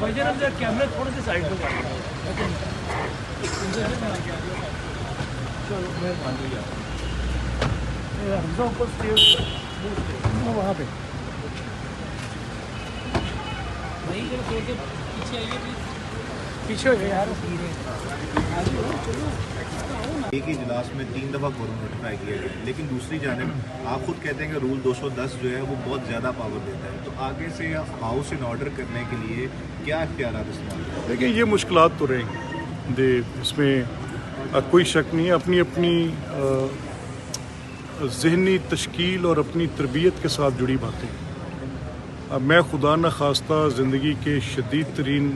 भाई जरा जरा कैमरा थोड़े से साइड पे कर चलो मेहरबानी यार हमजा ऊपर स्टेज वहाँ पे नहीं जरा थोड़ा के पीछे आइए पीछे हो गए यार एक ही इजलास में 3 दफ़ा कोरम नोटिफाई किया गया, लेकिन दूसरी जानिब आप खुद कहते हैं कि रूल 210 जो है वो बहुत ज़्यादा पावर देता है, तो आगे से हाउस इन ऑर्डर करने के लिए क्या इख्तियारात इस्तेमाल करें? देखिए ये मुश्किलात तो रहेंगी, इसमें कोई शक नहीं है। अपनी अपनी ज़हनी तश्कील और अपनी तरबियत के साथ जुड़ी बातें। अब मैं खुदा न खास्ता ज़िंदगी के शदीद तरीन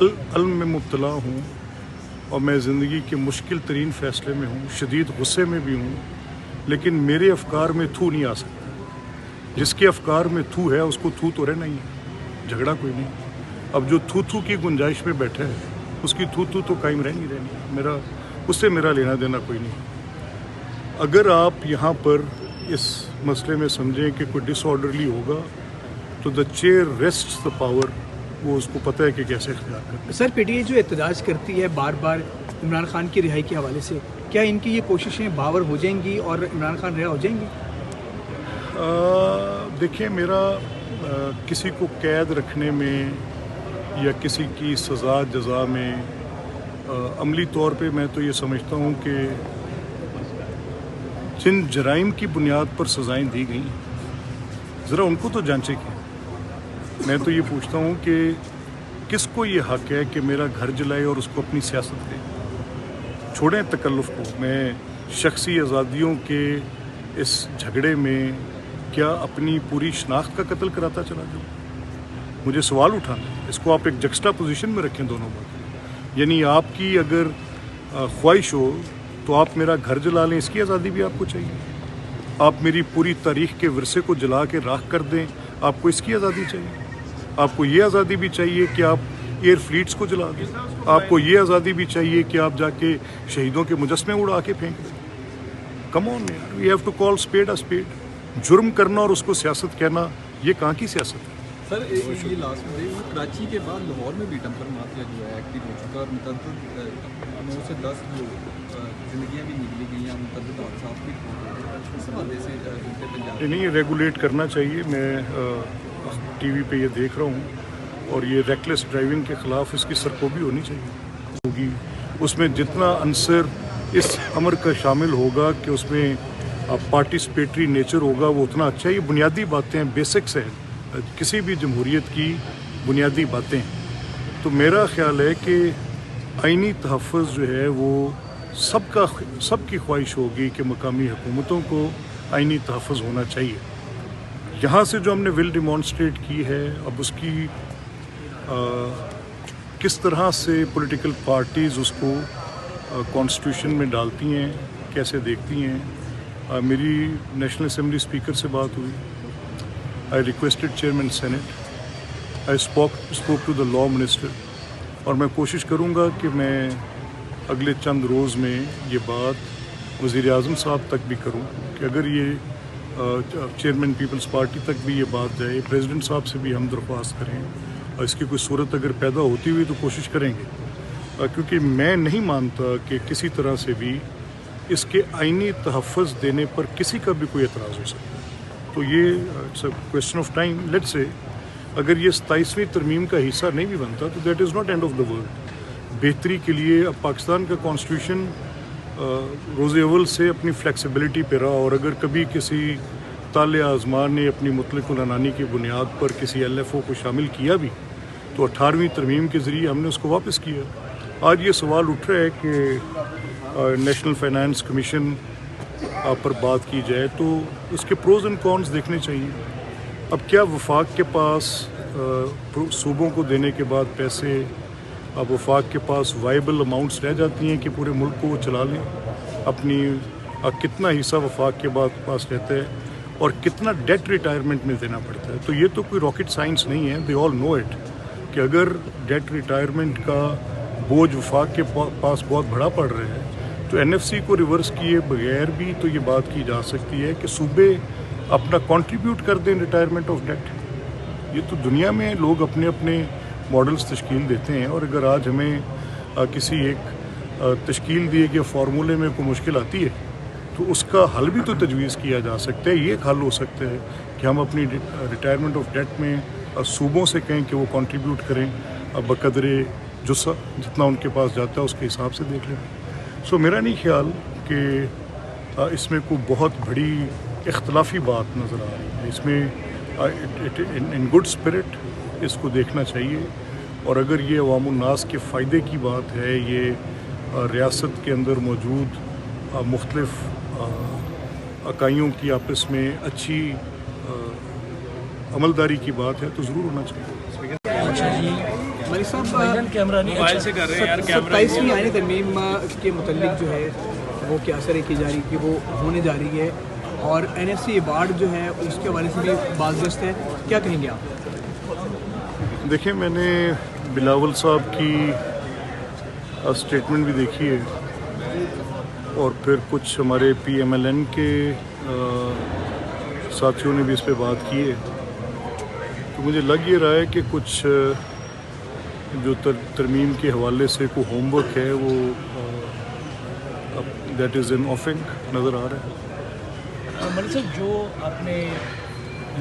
अल्म में मुब्तला हूँ और मैं ज़िंदगी के मुश्किल तरीन फ़ैसले में हूँ, शदीद गुस्से में भी हूँ, लेकिन मेरे अफ़कार में थू नहीं आ सकता। जिसके अफ़कार में थू है उसको थू तो रहना ही है, झगड़ा कोई नहीं। अब जो थू की गुंजाइश में बैठा है उसकी थू तो कायम रहनी मेरा उससे मेरा लेना देना कोई नहीं। अगर आप यहाँ पर इस मसले में समझें कि कोई डिसऑर्डरली होगा तो the chair rests the power, वो उसको पता है कि कैसे इख्तियार करना। सर पीटीआई जो एहतजाज करती है बार बार इमरान खान की रिहाई के हवाले से, क्या इनकी ये कोशिशें बावर हो जाएंगी और इमरान खान रिहा हो जाएंगे? देखिए मेरा किसी को कैद रखने में या किसी की सज़ा जज़ा में अमली तौर पे मैं तो ये समझता हूँ कि जिन जराइम की बुनियाद पर सज़ाएँ दी गई ज़रा उनको तो जांचे की। मैं तो ये पूछता हूँ कि किसको ये हक है कि मेरा घर जलाए और उसको अपनी सियासत दे? छोड़ें तकल्लुफ़ को। मैं शख्सी आज़ादियों के इस झगड़े में क्या अपनी पूरी शनाख्त का कत्ल कराता चला जाऊँ? मुझे सवाल उठाना है। इसको आप एक जक्स्टा पोजीशन में रखें दोनों बात। यानी आपकी अगर ख्वाहिश हो तो आप मेरा घर जला लें, इसकी आज़ादी भी आपको चाहिए। आप मेरी पूरी तारीख़ के विरसे को जला के राख कर दें, आपको इसकी आज़ादी चाहिए। आपको ये आज़ादी भी चाहिए कि आप एयर फ्लीट्स को जला दें। आपको ये आज़ादी भी चाहिए कि आप जाके शहीदों के मुजस्मे उड़ा के फेंक दें। कम ऑन यार, we have to call spade a spade. जुर्म करना और उसको सियासत कहना, ये कहाँ की सियासत है? सर ये लास्ट में कराची के बाद लाहौर में भी टम्पर माफिया जो है एक्टिव हो चुका और मुतअद्दिद 9 से 10 जो ज़िंदगियाँ भी निकली गई हैं, मुतअद्दिद हादसात भी इस हवाले से नहीं, रेगुलेट करना चाहिए। मैं टीवी पे ये देख रहा हूँ और ये रेकलेस ड्राइविंग के ख़िलाफ़ इसकी सरकोबी होनी चाहिए होगी। उसमें जितना अंसर इस अमर का शामिल होगा कि उसमें पार्टिसिपेटरी नेचर होगा वो उतना अच्छा। ये बुनियादी बातें हैं, बेसिक्स हैं किसी भी जमहूरियत की बुनियादी बातें। तो मेरा ख़्याल है कि आइनी तहफ़्फ़ुज़ जो है वो सबकी ख्वाहिश होगी कि मकामी हुकूमतों को आइनी तहफ़्फ़ुज़ होना चाहिए। यहाँ से जो हमने विल डिमॉन्स्ट्रेट की है, अब उसकी किस तरह से पॉलिटिकल पार्टीज़ उसको कॉन्स्टिट्यूशन में डालती हैं, कैसे देखती हैं। मेरी नेशनल असेंबली स्पीकर से बात हुई। I requested chairman senate, I spoke to the law minister, और मैं कोशिश करूँगा कि मैं अगले चंद रोज़ में ये बात वज़ीर-ए-आज़म साहब तक भी करूँ कि अगर ये चेयरमैन पीपल्स पार्टी तक भी ये बात जाए, प्रेसिडेंट साहब से भी हम दरख्वास्त करें और इसकी कोई सूरत अगर पैदा होती हुई तो कोशिश करेंगे। क्योंकि मैं नहीं मानता कि किसी तरह से भी इसके आइनी तहफ़्फ़ुज़ देने पर किसी का भी कोई एतराज़ हो सकता है। तो ये it's a question of time. Let's say अगर ये 27वीं तरमीम का हिस्सा नहीं भी बनता तो that is not end of the world. बेहतरी के लिए अब पाकिस्तान का कॉन्स्टिट्यूशन रोज़े अव्वल से अपनी फ्लेक्सिबिलिटी पे रहा, और अगर कभी किसी ताले आज़मा ने अपनी मुतलकुल अनानी की बुनियाद पर किसी LFO को शामिल किया भी तो 18वीं तरमीम के ज़रिए हमने उसको वापस किया। आज ये सवाल उठ रहा है कि नेशनल फाइनेंस कमीशन पर बात की जाए तो उसके प्रोज एंड कॉन्स देखने चाहिए। अब क्या वफाक के पास सूबों को देने के बाद पैसे, अब वफाक के पास वाइबल अमाउंट्स रह जाती हैं कि पूरे मुल्क को वो चला लें? अपनी कितना हिस्सा वफाक के बाद पास रहता है और कितना डेट रिटायरमेंट में देना पड़ता है? तो ये तो कोई रॉकेट साइंस नहीं है, दे ऑल नो इट कि अगर डेट रिटायरमेंट का बोझ वफाक के पास बहुत बड़ा पड़ रहा है तो NFC को रिवर्स किए बगैर भी तो ये बात की जा सकती है कि सूबे अपना कंट्रीब्यूट कर दें रिटायरमेंट ऑफ डेट। ये तो दुनिया में लोग अपने अपने ماڈلز تشکیل دیتے ہیں، اور اگر آج ہمیں کسی ایک تشکیل دیے گئے فارمولے میں کوئی مشکل آتی ہے تو اس کا حل بھی تو تجویز کیا جا سکتا ہے۔ یہ ایک حل ہو سکتا ہے کہ ہم اپنی ریٹائرمنٹ آف ڈیٹ میں صوبوں سے کہیں کہ وہ کنٹریبیوٹ کریں بقدر جسہ، جتنا ان کے پاس جاتا ہے اس کے حساب سے دیکھ لیں۔ سو میرا نہیں خیال کہ اس میں کوئی بہت بڑی اختلافی بات نظر آ رہی ہے۔ اس میں ان گڈ اسپرٹ اس کو دیکھنا چاہیے، اور اگر یہ عوام الناس کے فائدے کی بات ہے، یہ ریاست کے اندر موجود مختلف اکائیوں کی آپس میں اچھی عملداری کی بات ہے تو ضرور ہونا چاہیے۔ اچھا جی، ملک صاحب کیمرہ نہیں موبائل سے کر رہے ہیں یار، 27ویں آئین ترمیم کے متعلق جو ہے وہ کیا اثر کی جا رہی کہ وہ ہونے جا رہی ہے، اور NSC ایوارڈ جو ہے اس کے حوالے سے بھی بازگشت ہے، کیا کہیں گے آپ؟ دیکھیں، میں نے بلاول صاحب کی اسٹیٹمنٹ بھی دیکھی ہے، اور پھر کچھ ہمارے PMLN کے ساتھیوں نے بھی اس پہ بات کی ہے، تو مجھے لگ یہ رہا ہے کہ کچھ جو ترمیم کے حوالے سے کوئی ہوم ورک ہے وہ دیٹ از ان آفنگ نظر آ رہا ہے۔ ملک صاحب، جو آپ نے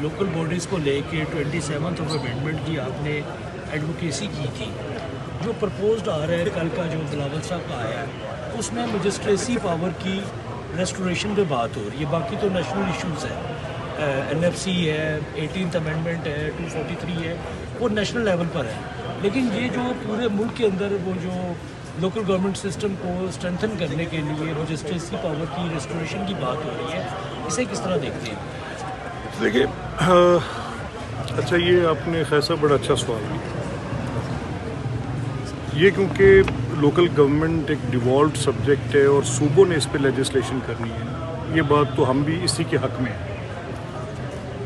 لوکل باڈیز کو لے کے 27th آف امینڈمنٹ کی آپ نے ایڈوکیسی کی تھی، جو پرپوزڈ آ رہا ہے کل کا جو بلاول صاحب کا آیا ہے، اس میں مجسٹریسی پاور کی ریسٹوریشن پہ بات ہو رہی ہے، باقی تو نیشنل ایشوز ہیں، NFC ہے، 18th امینڈمنٹ ہے، 243 ہے، وہ نیشنل لیول پر ہے، لیکن یہ جو پورے ملک کے اندر وہ جو لوکل گورنمنٹ سسٹم کو اسٹرینتھن کرنے کے لیے مجسٹریسی پاور کی ریسٹوریشن کی بات ہو رہی ہے، اسے کس طرح دیکھتے ہیں؟ دیکھیے، اچھا، یہ آپ نے خیسا بڑا اچھا سوال کیا۔ یہ کیونکہ لوکل گورنمنٹ ایک ڈیوالوڈ سبجیکٹ ہے اور صوبوں نے اس پہ لیجسلیشن کرنی ہے، یہ بات تو ہم بھی اسی کے حق میں ہیں،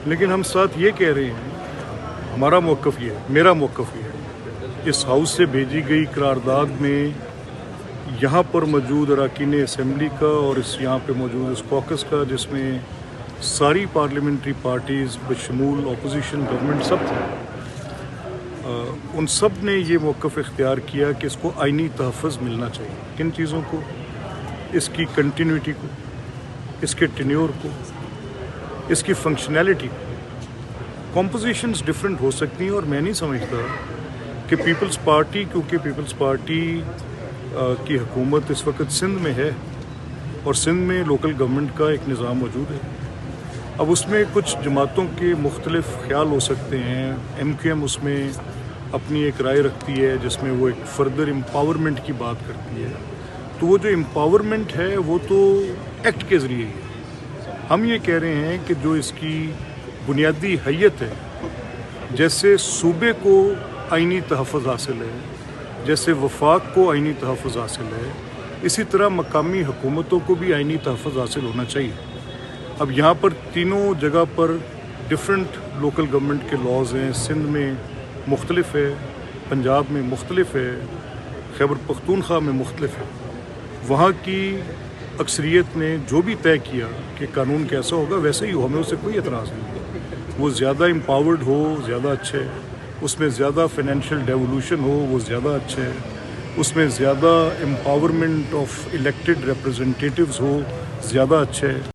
لیکن ہم ساتھ یہ کہہ رہے ہیں، ہمارا موقف یہ ہے، میرا موقف یہ ہے، اس ہاؤس سے بھیجی گئی قرارداد میں یہاں پر موجود اراکین اسمبلی کا اور یہاں پہ موجود اس کوکس کا، جس میں ساری پارلیمنٹری پارٹیز بشمول اپوزیشن گورنمنٹ سب تھے، ان سب نے یہ موقف اختیار کیا کہ اس کو آئینی تحفظ ملنا چاہیے۔ کن چیزوں کو؟ اس کی کنٹینیوٹی کو، اس کے ٹینیور کو، اس کی فنکشنالٹی کو۔ کمپوزیشنز ڈفرینٹ ہو سکتی ہیں، اور میں نہیں سمجھتا کہ پیپلز پارٹی، کیونکہ پیپلز پارٹی کی حکومت اس وقت سندھ میں ہے، اور سندھ میں لوکل گورنمنٹ کا ایک نظام موجود ہے۔ اب اس میں کچھ جماعتوں کے مختلف خیال ہو سکتے ہیں، MQM اس میں اپنی ایک رائے رکھتی ہے جس میں وہ ایک فردر امپاورمنٹ کی بات کرتی ہے، تو وہ جو امپاورمنٹ ہے وہ تو ایکٹ کے ذریعے ہی ہے۔ ہم یہ کہہ رہے ہیں کہ جو اس کی بنیادی حیت ہے، جیسے صوبے کو آئینی تحفظ حاصل ہے، جیسے وفاق کو آئینی تحفظ حاصل ہے، اسی طرح مقامی حکومتوں کو بھی آئینی تحفظ حاصل ہونا چاہیے۔ اب یہاں پر تینوں جگہ پر ڈفرینٹ لوکل گورنمنٹ کے لاز ہیں، سندھ میں مختلف ہے، پنجاب میں مختلف ہے، خیبر پختونخوا میں مختلف ہے۔ وہاں کی اکثریت نے جو بھی طے کیا کہ قانون کیسا ہوگا ویسے ہی ہو، ہمیں اس سے کوئی اعتراض نہیں۔ وہ زیادہ امپاورڈ ہو زیادہ اچھا ہے، اس میں زیادہ فائنینشیل ڈیولوشن ہو وہ زیادہ اچھا ہے، اس میں زیادہ امپاورمنٹ آف الیکٹڈ ریپرزنٹیٹیوز ہو زیادہ اچھا ہے۔